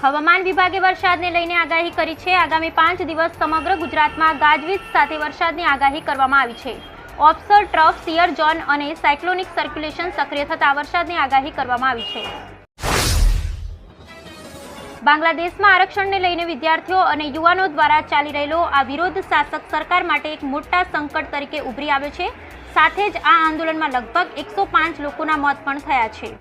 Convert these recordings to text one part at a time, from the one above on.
હવામાન વિભાગે વરસાદને લઈને આગાહી કરી છે। આગામી 5 દિવસ સમગ્ર ગુજરાતમાં ગાજવીજ સાથે વરસાદની આગાહી કરવામાં આવી છે। ઓફશોર ટ્રફ, શિયર ઝોન અને સાયક્લોનિક સર્ક્યુલેશન સક્રિય થતાં વરસાદની આગાહી કરવામાં આવી છે। બાંગ્લાદેશમાં આરક્ષણને લઈને વિદ્યાર્થીઓ અને યુવાનો દ્વારા ચાલી રહેલો આ વિરોધ શાસક સરકાર માટે એક મોટા સંકટ તરીકે ઉભરી આવ્યો છે। સાથે જ આ આંદોલનમાં લગભગ 105 લોકોના મોત પણ થયા છે।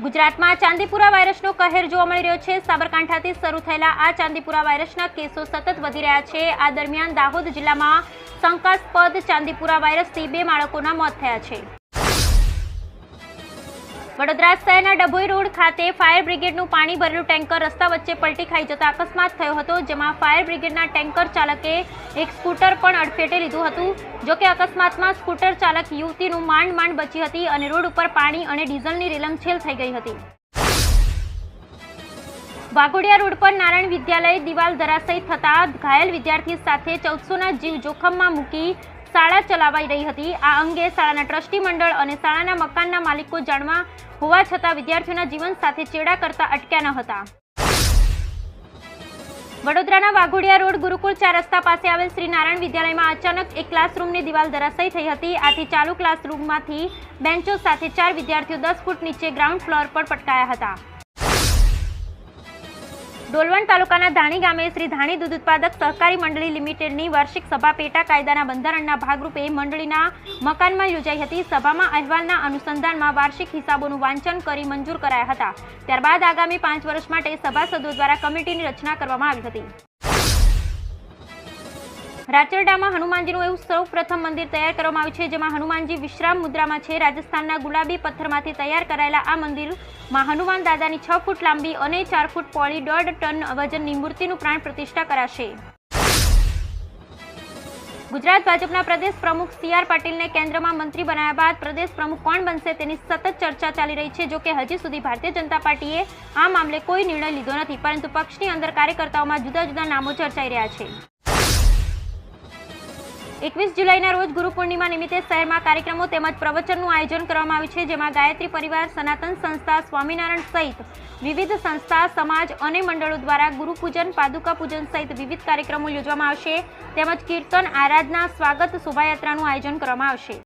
ગુજરાતમાં ચાંદીપુરા વાયરસનો કહેર જોવા મળી રહ્યો છે। સાબરકાંઠાથી શરૂ થયેલા આ ચાંદીપુરા વાયરસના કેસો સતત વધી રહ્યા છે। આ દરમિયાન દાહોદ જિલ્લામાં શંકાસ્પદ ચાંદીપુરા વાયરસથી 2 બાળકોના મોત થયા છે। વડોદરા શહેરના ડભોઈ રોડ ખાતે ફાયર બ્રિગેડનું પાણી ભરેલું ટેન્કર રસ્તા વચ્ચે પલટી ખાઈ જતા અકસ્માત થયો હતો, જેમાં ફાયર બ્રિગેડના ટેન્કર ચાલકે એક સ્કૂટર પણ અડફેટે લીધું હતું। જોકે અકસ્માતમાં સ્કૂટર ચાલક યુવતીનું માંડ બચી હતી અને રોડ ઉપર પાણી અને ડીઝલની રેલમછેલ થઈ ગઈ હતી। વાઘોડિયા રોડ પર નારાયણ વિદ્યાલય દિવાલ ધરાશયી થતા ઘાયલ વિદ્યાર્થી સાથે 1400ના જીવ જોખમમાં મૂકી શાળા ચલાવાઈ રહી હતી। આ અંગે શાળાના ટ્રસ્ટી મંડળ અને શાળાના મકાનના માલિકો જાણવા હોવા છતાં વિદ્યાર્થીઓના જીવન સાથે ચેડા કરતા અટક્યા ન હતા। વડોદરાના વાઘોડિયા રોડ ગુરુકુળ 4 રસ્તા પાસે આવેલ શ્રી નારાયણ વિદ્યાલયમાં અચાનક એક ક્લાસરૂમની દિવાલ ધરાશયી થઈ હતી। આથી ચાલુ ક્લાસરૂમમાંથી બેન્ચો સાથે 4 વિદ્યાર્થીઓ 10 ફૂટ નીચે ગ્રાઉન્ડ ફ્લોર પર પટકાયા હતા। ડોલવણ તાલુકાના ધાણી ગામે શ્રી ધાણી દૂધ ઉત્પાદક સહકારી મંડળી લિમિટેડની વાર્ષિક સભા પેટા કાયદાના બંધારણના ભાગરૂપે મંડળીના મકાનમાં યોજાઈ હતી। સભામાં અહેવાલના અનુસંધાનમાં વાર્ષિક હિસાબોનું વાંચન કરી મંજૂર કરાયા હતા। ત્યારબાદ આગામી 5 વર્ષ માટે સભાસદો દ્વારા કમિટીની રચના કરવામાં આવી હતી। રાચરડામાં હનુમાનજીનું એવું સૌપ્રથમ મંદિર તૈયાર કરવામાં આવ્યું છે, જેમાં હનુમાનજી વિશ્રામ મુદ્રામાં છે। રાજસ્થાનના ગુલાબી પથ્થરમાંથી તૈયાર કરાયેલા આ મંદિરમાં હનુમાન દાદાની 6 ફૂટ લાંબી અને 4 ફૂટ પહોળી 1.5 ટન વજનની મૂર્તિનું પ્રાણ પ્રતિષ્ઠા કરાશે। ગુજરાત ભાજપના પ્રદેશ પ્રમુખ CR પાટીલને કેન્દ્રમાં મંત્રી બનાવ્યા બાદ પ્રદેશ પ્રમુખ કોણ બનશે તેની સતત ચર્ચા ચાલી રહી છે। જોકે હજી સુધી ભારતીય જનતા પાર્ટીએ આ મામલે કોઈ નિર્ણય લીધો નથી, પરંતુ પક્ષની અંદર કાર્યકર્તાઓમાં જુદા જુદા નામો ચર્ચાઈ રહ્યા છે। 21 જુલાઈના રોજ ગુરુ પૂર્ણિમા નિમિત્તે શહેરમાં કાર્યક્રમો તેમજ પ્રવચનનું આયોજન કરવામાં આવ્યું છે, જેમાં ગાયત્રી પરિવાર, સનાતન સંસ્થા, સ્વામિનારાયણ સહિત વિવિધ સંસ્થા, સમાજ અને મંડળો દ્વારા ગુરુ પૂજન, પાદુકા પૂજન સહિત વિવિધ કાર્યક્રમો યોજવામાં આવશે। તેમજ કીર્તન, આરાધના, સ્વાગત શોભાયાત્રાનું આયોજન કરવામાં આવશે।